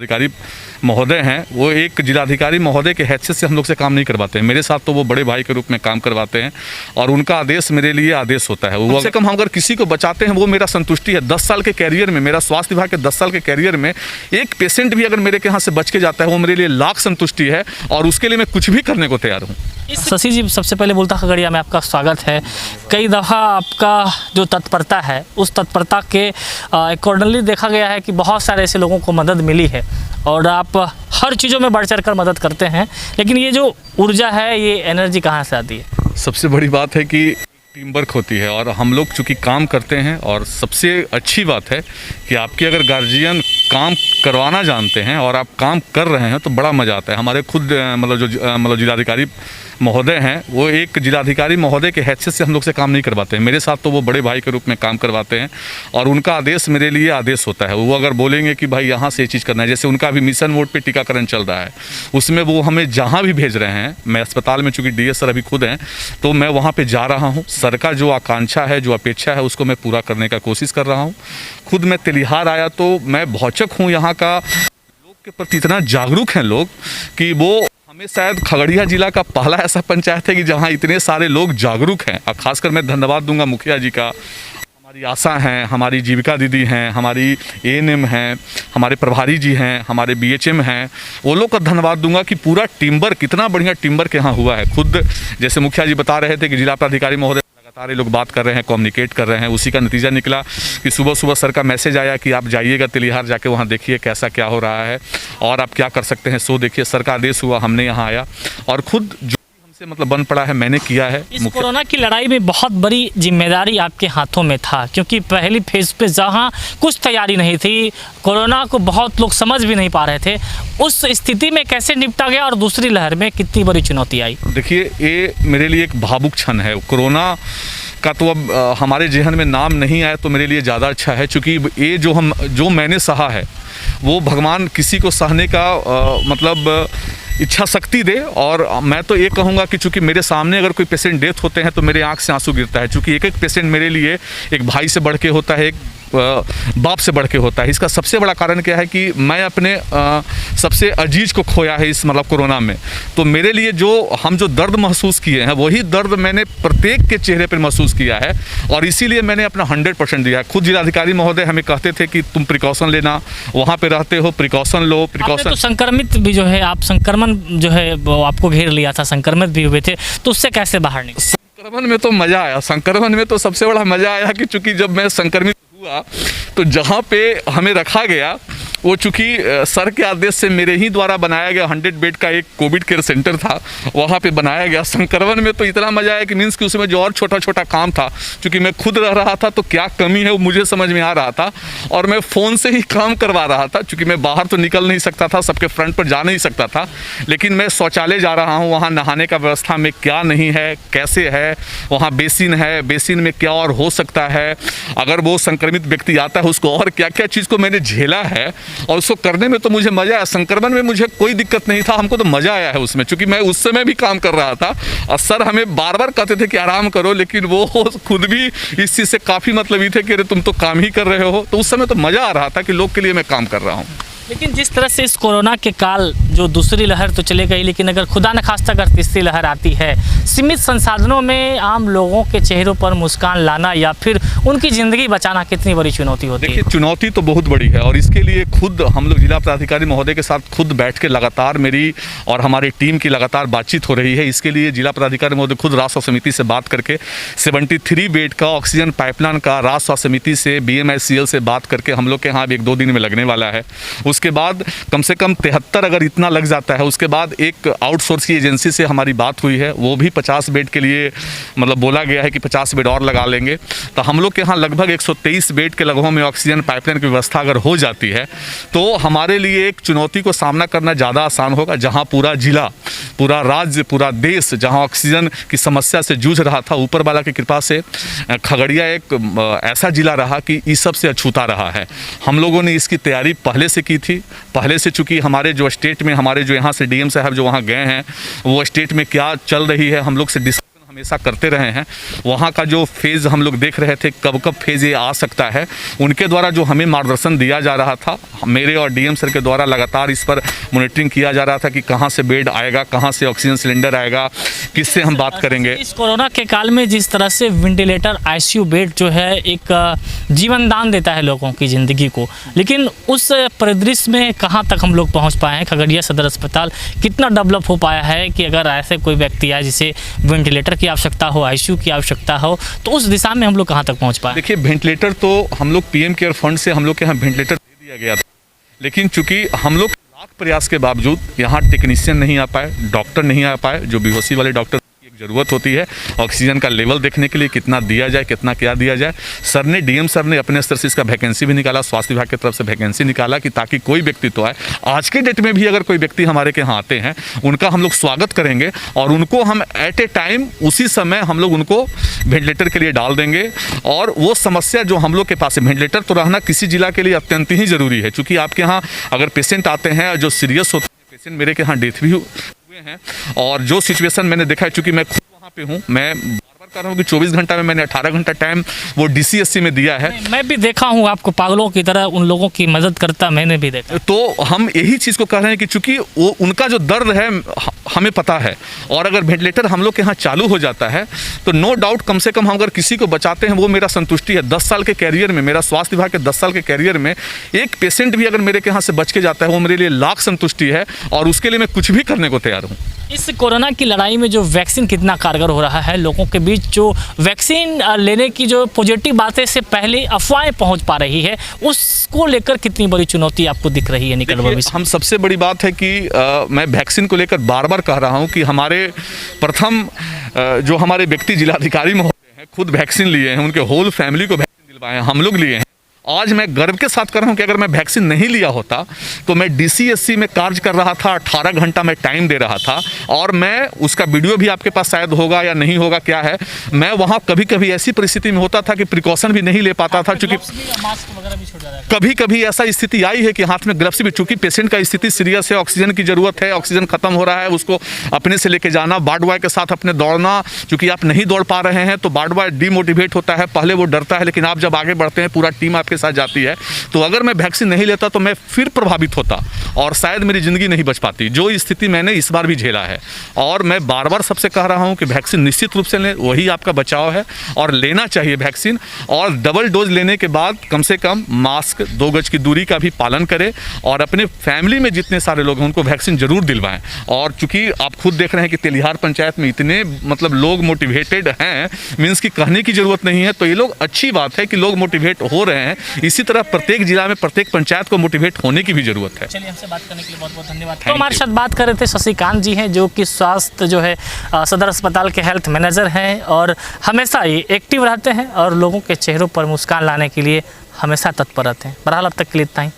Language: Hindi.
अधिकारी महोदय हैं, वो एक जिलाधिकारी महोदय के हैसियत से हम लोग से काम नहीं करवाते हैं। मेरे साथ तो वो बड़े भाई के रूप में काम करवाते हैं और उनका आदेश मेरे लिए आदेश होता है। वो कम से कम हम अगर किसी को बचाते हैं वो मेरा संतुष्टि है। 10 साल के कैरियर में, मेरा स्वास्थ्य विभाग के 10 साल के कैरियर में एक पेशेंट भी अगर मेरे के यहाँ से बच के जाता है वो मेरे लिए लाख संतुष्टि है और उसके लिए मैं कुछ भी करने को तैयार हूँ। शशि जी, सबसे पहले बोलता खगड़िया में आपका स्वागत है। कई दफ़ा आपका जो तत्परता है उस तत्परता के अकॉर्डिंगली देखा गया है कि बहुत सारे ऐसे लोगों को मदद मिली है और आप हर चीज़ों में बढ़ चढ़ कर मदद करते हैं, लेकिन ये जो ऊर्जा है, ये एनर्जी कहाँ से आती है? सबसे बड़ी बात है कि टीम वर्क होती है और हम लोग चूँकि काम करते हैं और सबसे अच्छी बात है कि आपके अगर गार्जियन काम करवाना जानते हैं और आप काम कर रहे हैं तो बड़ा मज़ा आता है। हमारे खुद मतलब जिलाधिकारी महोदय हैं, वो एक जिलाधिकारी महोदय के हैसियत से हम लोग से काम नहीं करवाते हैं। मेरे साथ तो वो बड़े भाई के रूप में काम करवाते हैं और उनका आदेश मेरे लिए आदेश होता है। वो अगर बोलेंगे कि भाई यहाँ से ये चीज़ करना है, जैसे उनका अभी मिशन मोड पे टीकाकरण चल रहा है, उसमें वो हमें जहाँ भी भेज रहे हैं, मैं अस्पताल में चूँकि डीएस सर अभी खुद हैं तो मैं वहाँ पर जा रहा हूँ। सर का जो आकांक्षा है, जो अपेक्षा है, उसको मैं पूरा करने का कोशिश कर रहा हूँ। खुद मैं तेलिहार आया तो मैं भौचक हूँ। यहाँ का लोग के प्रति इतना जागरूक हैं लोग कि वो हमें शायद खगड़िया जिला का पहला ऐसा पंचायत है कि जहाँ इतने सारे लोग जागरूक हैं। और खासकर मैं धन्यवाद दूंगा मुखिया जी का। हमारी आशा हैं, हमारी जीविका दीदी हैं, हमारी एएनएम हैं, हमारे प्रभारी जी हैं, हमारे बीएचएम हैं, वो लोग का धन्यवाद दूंगा कि पूरा टीम वर्क, इतना बढ़िया टीम वर्क यहाँ हुआ है। खुद जैसे मुखिया जी बता रहे थे कि जिला प्राधिकारी महोदय सारे लोग बात कर रहे हैं, कम्युनिकेट कर रहे हैं, उसी का नतीजा निकला कि सुबह सुबह सर का मैसेज आया कि आप जाइएगा तेलिहार, जाके वहाँ देखिए कैसा क्या हो रहा है और आप क्या कर सकते हैं, सो देखिए। सर का आदेश हुआ, हमने यहाँ आया और खुद जो हमसे मतलब बन पड़ा है मैंने किया है। इस कोरोना की लड़ाई में बहुत बड़ी जिम्मेदारी आपके हाथों में था, क्योंकि पहली फेज पे जहाँ कुछ तैयारी नहीं थी, कोरोना को बहुत लोग समझ भी नहीं पा रहे थे, उस स्थिति में कैसे निपटा गया और दूसरी लहर में कितनी बड़ी चुनौती आई? देखिए, ये मेरे लिए एक भावुक क्षण है। कोरोना का तो अब हमारे जहन में नाम नहीं आया तो मेरे लिए ज़्यादा अच्छा है, क्योंकि ये जो मैंने सहा है वो भगवान किसी को सहने का मतलब इच्छा शक्ति दे। और मैं तो ये कहूँगा कि चूँकि मेरे सामने अगर कोई पेशेंट डेथ होते हैं तो मेरे आँख से आंसू गिरता है, क्योंकि एक एक पेशेंट मेरे लिए एक भाई से बढ़ के होता है, एक बाप से बढ़ के होता है। इसका सबसे बड़ा कारण क्या है कि मैं अपने सबसे अजीज़ को खोया है इस मतलब कोरोना में। तो मेरे लिए हम जो दर्द महसूस किए हैं वही दर्द मैंने प्रत्येक के चेहरे पर महसूस किया है और इसीलिए मैंने अपना 100% दिया है। खुद जिलाधिकारी महोदय हमें कहते थे कि तुम प्रिकॉशन लेना, वहाँ पे रहते हो, प्रिकॉशन लो। प्रिकॉशन तो संक्रमित भी जो है, आप संक्रमण जो है वो आपको घेर लिया था, संक्रमित भी हुए थे, तो उससे कैसे बाहर निकले? संक्रमण में तो मज़ा आया। संक्रमण में तो सबसे बड़ा मज़ा आया कि चूँकि जब मैं संक्रमित हुआ तो जहाँ पे हमें रखा गया वो चूँकि सर के आदेश से मेरे ही द्वारा बनाया गया 100 बेड का एक कोविड केयर सेंटर था, वहाँ पे बनाया गया। संक्रमण में तो इतना मज़ा आया कि मीन्स कि उसमें जो और छोटा छोटा काम था, चूँकि मैं खुद रह रहा था तो क्या कमी है वो मुझे समझ में आ रहा था और मैं फ़ोन से ही काम करवा रहा था, चूँकि मैं बाहर तो निकल नहीं सकता था, सबके फ्रंट पर जा नहीं सकता था। लेकिन मैं शौचालय जा रहा हूँ, वहाँ नहाने का व्यवस्था में क्या नहीं है, कैसे है, वहाँ बेसिन है, बेसिन में क्या और हो सकता है, अगर वो संक्रमित व्यक्ति आता है उसको और क्या क्या चीज़ को मैंने झेला है और उसको करने में तो मुझे मज़ा आया। संक्रमण में मुझे कोई दिक्कत नहीं था, हमको तो मज़ा आया है उसमें, क्योंकि मैं उस समय भी काम कर रहा था और सर हमें बार बार कहते थे कि आराम करो, लेकिन वो खुद भी इस चीज़ से काफ़ी मतलबी थे कि अरे तुम तो काम ही कर रहे हो। तो उस समय तो मज़ा आ रहा था कि लोग के लिए मैं काम कर रहा हूँ। लेकिन जिस तरह से इस कोरोना के काल, जो दूसरी लहर तो चले गई, लेकिन अगर खुदा न खास्ता अगर तीसरी लहर आती है, सीमित संसाधनों में आम लोगों के चेहरों पर मुस्कान लाना या फिर उनकी ज़िंदगी बचाना कितनी बड़ी चुनौती होती है? देखिए, चुनौती तो बहुत बड़ी है और इसके लिए खुद हम लोग जिला प्राधिकारी महोदय के साथ खुद बैठ के लगातार मेरी और हमारी टीम की लगातार बातचीत हो रही है। इसके लिए जिला प्राधिकारी महोदय खुद राष्ट्र समिति से बात करके 73 बेड का ऑक्सीजन पाइपलाइन का राष्ट्र समिति से BMICL से बात करके हम लोग के यहाँ 1-2 दिन में लगने वाला है। उसके बाद कम से कम 73 अगर इतना लग जाता है, उसके बाद एक आउटसोर्स की एजेंसी से हमारी बात हुई है, वो भी 50 बेड के लिए मतलब बोला गया है कि 50 बेड और लगा लेंगे। तो हम लोग के यहाँ लगभग 123 बेड के लगभग में ऑक्सीजन पाइपलाइन की व्यवस्था अगर हो जाती है तो हमारे लिए एक चुनौती को सामना करना ज़्यादा आसान होगा। जहाँ पूरा जिला, पूरा राज्य, पूरा देश जहाँ ऑक्सीजन की समस्या से जूझ रहा था, ऊपर वाला की कृपा से खगड़िया एक ऐसा जिला रहा कि इस सब से अछूता रहा है। हम लोगों ने इसकी तैयारी पहले से की थी, पहले से, चूँकि हमारे जो स्टेट में हमारे जो यहाँ से DM साहब जो वहाँ गए हैं वो स्टेट में क्या चल रही है हम लोग से हमेशा करते रहे हैं। वहाँ का जो फेज़ हम लोग देख रहे थे कब कब फेज़ ये आ सकता है, उनके द्वारा जो हमें मार्गदर्शन दिया जा रहा था, मेरे और डीएम सर के द्वारा लगातार इस पर मॉनिटरिंग किया जा रहा था कि कहाँ से बेड आएगा, कहाँ से ऑक्सीजन सिलेंडर आएगा, किससे हम बात करेंगे। इस कोरोना के काल में जिस तरह से वेंटिलेटर आईसीयू बेड जो है एक जीवन दान देता है लोगों की ज़िंदगी को, लेकिन उस परिदृश्य में कहाँ तक हम लोग पहुँच पाए हैं? खगड़िया सदर अस्पताल कितना डेवलप हो पाया है कि अगर ऐसे कोई व्यक्ति आए जिसे वेंटिलेटर की आवश्यकता हो, आईसीयू की आवश्यकता हो, तो उस दिशा में हम लोग कहाँ तक पहुँच पाए? देखिए, वेंटिलेटर तो हम लोग पीएम केयर फंड से हम लोग के यहाँ वेंटिलेटर दे दिया गया था, लेकिन चूंकि हम लोग लाख प्रयास के बावजूद यहाँ टेक्नीशियन नहीं आ पाए, डॉक्टर नहीं आ पाए, जो बेहोशी वाले डॉक्टर की एक ज़रूरत होती है ऑक्सीजन का लेवल देखने के लिए, कितना दिया जाए, कितना क्या दिया जाए। सर ने, डीएम सर ने अपने स्तर से इसका वैकेंसी भी निकाला, स्वास्थ्य विभाग की तरफ से वैकेंसी निकाला कि ताकि कोई व्यक्ति तो आए। आज के डेट में भी अगर कोई व्यक्ति हमारे के यहाँ आते हैं, उनका हम लोग स्वागत करेंगे और उनको हम एट ए टाइम उसी समय हम लोग उनको वेंटिलेटर के लिए डाल देंगे। और वो समस्या जो हम लोग के पास है, वेंटिलेटर तो रहना किसी जिला के लिए अत्यंत ही ज़रूरी है, क्योंकि आपके यहाँ अगर पेशेंट आते हैं जो सीरियस होते हैं, पेशेंट मेरे के यहाँ डेथ भी हुए हैं। और जो सिचुएशन मैंने देखा है, चूँकि मैं खुद वहाँ पे हूँ, मैं बार कर रहा हूँ कि 24 घंटा में मैंने 18 घंटा टाइम वो डीसीएससी में दिया है। मैं भी देखा हूँ आपको पागलों की तरह उन लोगों की मदद करता, मैंने भी देखा। तो हम यही चीज़ को कह रहे हैं कि चूंकि वो उनका जो दर्द है हमें पता है, और अगर वेंटिलेटर हम लोग के यहाँ चालू हो जाता है तो नो डाउट कम से कम हम अगर किसी को बचाते हैं वो मेरा संतुष्टि है। 10 साल के कैरियर में, मेरा स्वास्थ्य विभाग के 10 साल के कैरियर में एक पेशेंट भी अगर मेरे के यहाँ से बच के जाता है, वो मेरे लिए लाख संतुष्टि है, और उसके लिए मैं कुछ भी करने को तैयार हूँ। इस कोरोना की लड़ाई में जो वैक्सीन कितना कारगर हो रहा है, लोगों के बीच जो वैक्सीन लेने की जो पॉजिटिव बातें से पहले अफवाहें पहुंच पा रही है, उसको लेकर कितनी बड़ी चुनौती आपको दिख रही है निकल भविष्य? हम सबसे बड़ी बात है कि मैं वैक्सीन को लेकर बार बार कह रहा हूं कि हमारे प्रथम जो हमारे व्यक्ति जिलाधिकारी महोदय हैं, खुद वैक्सीन लिए हैं, उनके होल फैमिली को वैक्सीन दिलवाए हैं, हम लोग लिए हैं। आज मैं गर्व के साथ कर रहा हूँ कि अगर मैं वैक्सीन नहीं लिया होता तो मैं डीसीएससी में कार्य कर रहा था, 18 घंटा मैं टाइम दे रहा था, और मैं उसका वीडियो भी आपके पास शायद होगा या नहीं होगा, क्या है, मैं वहाँ कभी कभी ऐसी परिस्थिति में होता था कि प्रिकॉशन भी नहीं ले पाता था, क्योंकि कभी कभी ऐसा स्थिति आई है कि हाथ में ग्लव्स भी, चूंकि पेशेंट का स्थिति सीरियस है, ऑक्सीजन की ज़रूरत है, ऑक्सीजन खत्म हो रहा है, उसको अपने से लेके जाना, वार्ड बॉय के साथ अपने दौड़ना, चूंकि आप नहीं दौड़ पा रहे हैं तो वार्ड बॉय डिमोटिवेट होता है, पहले वो डरता है, लेकिन आप जब आगे बढ़ते हैं पूरा टीम आपके साथ जाती है। तो अगर मैं वैक्सीन नहीं लेता तो मैं फिर प्रभावित होता और शायद मेरी ज़िंदगी नहीं बच पाती, जो स्थिति मैंने इस बार भी झेला है। और मैं बार बार सबसे कह रहा हूं कि वैक्सीन निश्चित रूप से लें, वही आपका बचाव है, और लेना चाहिए वैक्सीन। और डबल डोज लेने के बाद कम से कम मास्क, 2 गज की दूरी का भी पालन करें, और अपने फैमिली में जितने सारे लोग हैं उनको वैक्सीन जरूर दिलवाएं। और चूंकि आप खुद देख रहे हैं कि तेलिहार पंचायत में इतने मतलब लोग मोटिवेटेड हैं, मीन्स की कहने की ज़रूरत नहीं है, तो ये लोग अच्छी बात है कि लोग मोटिवेट हो रहे हैं। इसी तरह प्रत्येक जिला में, प्रत्येक पंचायत को मोटिवेट होने की भी जरूरत है। चलिए, हमसे बात करने के लिए बहुत बहुत धन्यवाद। तो हमारे साथ बात कर रहे थे शशिकांत जी हैं, जो कि स्वास्थ्य जो है सदर अस्पताल के हेल्थ मैनेजर हैं, और हमेशा ही एक्टिव रहते हैं और लोगों के चेहरों पर मुस्कान लाने के लिए हमेशा तत्पर रहते हैं। बहरहाल अब तक के लिए इतना ही।